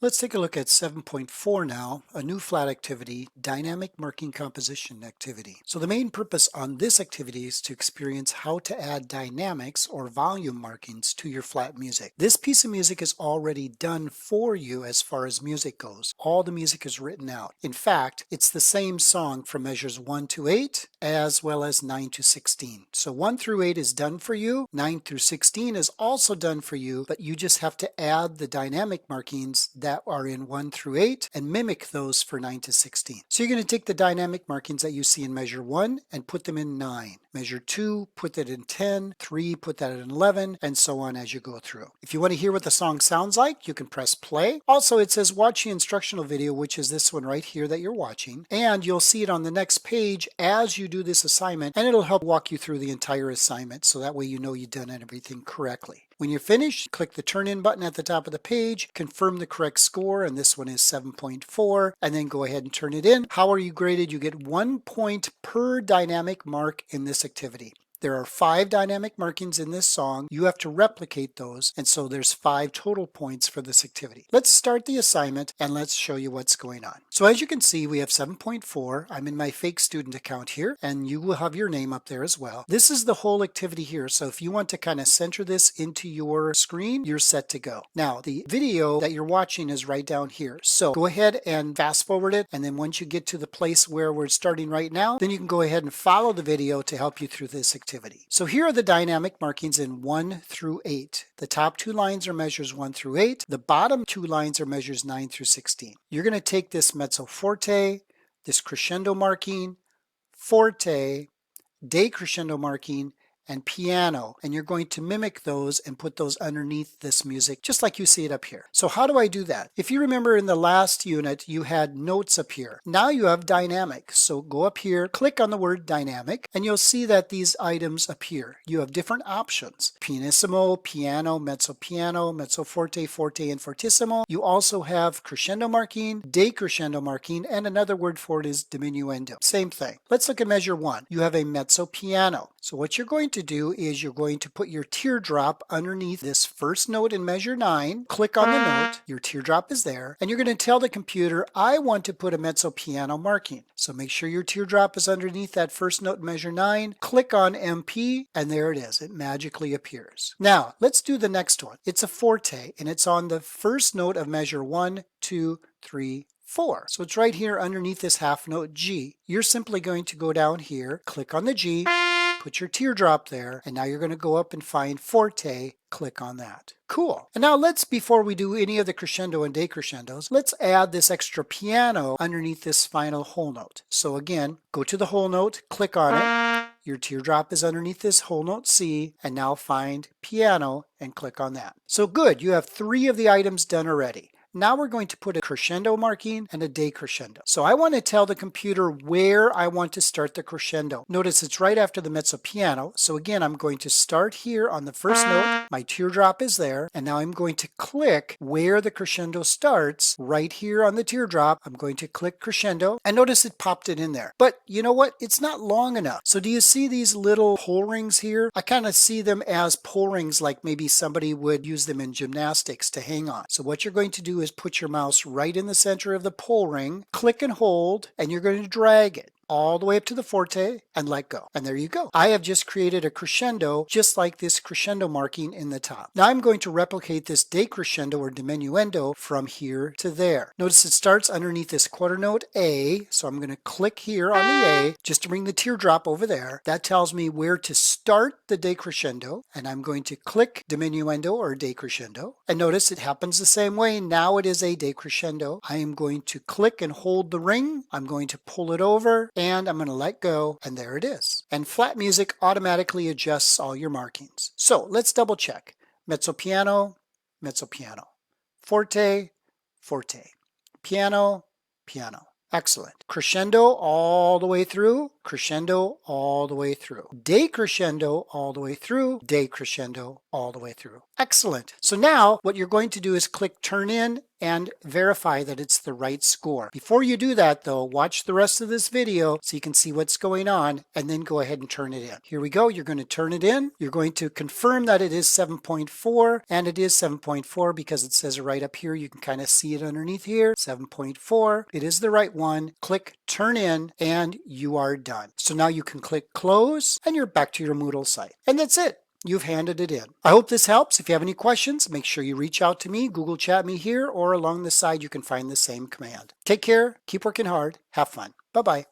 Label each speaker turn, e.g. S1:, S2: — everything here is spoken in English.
S1: Let's take a look at 7.4 now, a new flat activity, dynamic marking composition activity. So the main purpose on this activity is to experience how to add dynamics or volume markings to your flat music. This piece of music is already done for you as far as music goes. All the music is written out. In fact, it's the same song from measures 1 to 8 as well as 9 to 16. So 1 through 8 is done for you, 9 through 16 is also done for you, but you just have to add the dynamic markings that are in 1 through 8 and mimic those for 9 to 16. So you're going to take the dynamic markings that you see in measure 1 and put them in 9. Measure 2, put that in 10, 3, put that in 11, and so on as you go through. If you want to hear what the song sounds like, you can press play. Also, it says watch the instructional video, which is this one right here that you're watching, and you'll see it on the next page as you do this assignment, and it'll help walk you through the entire assignment, so that way you know you've done everything correctly. When you're finished, click the turn in button at the top of the page, confirm the correct score, and this one is 7.4, and then go ahead and turn it in. How are you graded? You get 1 point per dynamic mark in this activity. There are 5 dynamic markings in this song. You have to replicate those, and so there's 5 total points for this activity. Let's start the assignment and let's show you what's going on. So as you can see, we have 7.4. I'm in my fake student account here, and you will have your name up there as well. This is the whole activity here, so if you want to kind of center this into your screen, you're set to go. Now, the video that you're watching is right down here, so go ahead and fast forward it, and then once you get to the place where we're starting right now, then you can go ahead and follow the video to help you through this activity. So here are the dynamic markings in 1 through 8. The top 2 lines are measures 1 through 8. The bottom 2 lines are measures 9 through 16. You're going to take this mezzo forte, this crescendo marking, forte, decrescendo marking, and piano, and you're going to mimic those and put those underneath this music just like you see it up here. So how do I do that? If you remember in the last unit you had notes up here. Now you have dynamic, so go up here, click on the word dynamic, and you'll see that these items appear. You have different options: pianissimo, piano, mezzo forte, forte, and fortissimo. You also have crescendo marking, decrescendo marking, and another word for it is diminuendo. Same thing. Let's look at measure 1. You have a mezzo piano. So what you're going to do is you're going to put your teardrop underneath this first note in measure 9. Click on the note, your teardrop is there, and you're going to tell the computer, I want to put a mezzo piano marking. So make sure your teardrop is underneath that first note in measure 9. Click on MP, and there it is. It magically appears. Now, let's do the next one. It's a forte, and it's on the first note of measure 1, 2, 3, 4. So it's right here underneath this half note G. You're simply going to go down here, click on the G, put your teardrop there, and now you're going to go up and find forte, click on that. Cool. And now before we do any of the crescendo and decrescendos, let's add this extra piano underneath this final whole note. So again, go to the whole note, click on it. Your teardrop is underneath this whole note C, and now find piano and click on that. So good, you have 3 of the items done already. Now we're going to put a crescendo marking and a decrescendo. So I want to tell the computer where I want to start the crescendo. Notice it's right after the mezzo piano. So again, I'm going to start here on the first note. My teardrop is there. And now I'm going to click where the crescendo starts right here on the teardrop. I'm going to click crescendo, and notice it popped it in there. But you know what? It's not long enough. So do you see these little pull rings here? I kind of see them as pull rings, like maybe somebody would use them in gymnastics to hang on. So what you're going to do is put your mouse right in the center of the pull ring, click and hold, and you're going to drag it all the way up to the forte and let go. And there you go. I have just created a crescendo just like this crescendo marking in the top. Now I'm going to replicate this decrescendo or diminuendo from here to there. Notice it starts underneath this quarter note A. So I'm going to click here on the A just to bring the teardrop over there. That tells me where to start the decrescendo. And I'm going to click diminuendo or decrescendo. And notice it happens the same way. Now it is a decrescendo. I am going to click and hold the ring. I'm going to pull it over, and I'm going to let go, and there it is. And flat music automatically adjusts all your markings. So let's double check. Mezzo piano, forte, forte, piano, piano. Excellent. crescendo all the way through, crescendo all the way through, decrescendo all the way through, decrescendo all the way through. Excellent. So now what you're going to do is click turn in and verify that it's the right score. Before you do that though, watch the rest of this video so you can see what's going on and then go ahead and turn it in. Here we go. You're going to turn it in. You're going to confirm that it is 7.4, and it is 7.4 because it says right up here. You can kind of see it underneath here. 7.4. It is the right one. Click turn in and you are done. So now you can click close and you're back to your Moodle site. And that's it. You've handed it in. I hope this helps. If you have any questions, make sure you reach out to me, Google chat me here, or along the side you can find the same command. Take care, keep working hard, have fun. Bye-bye.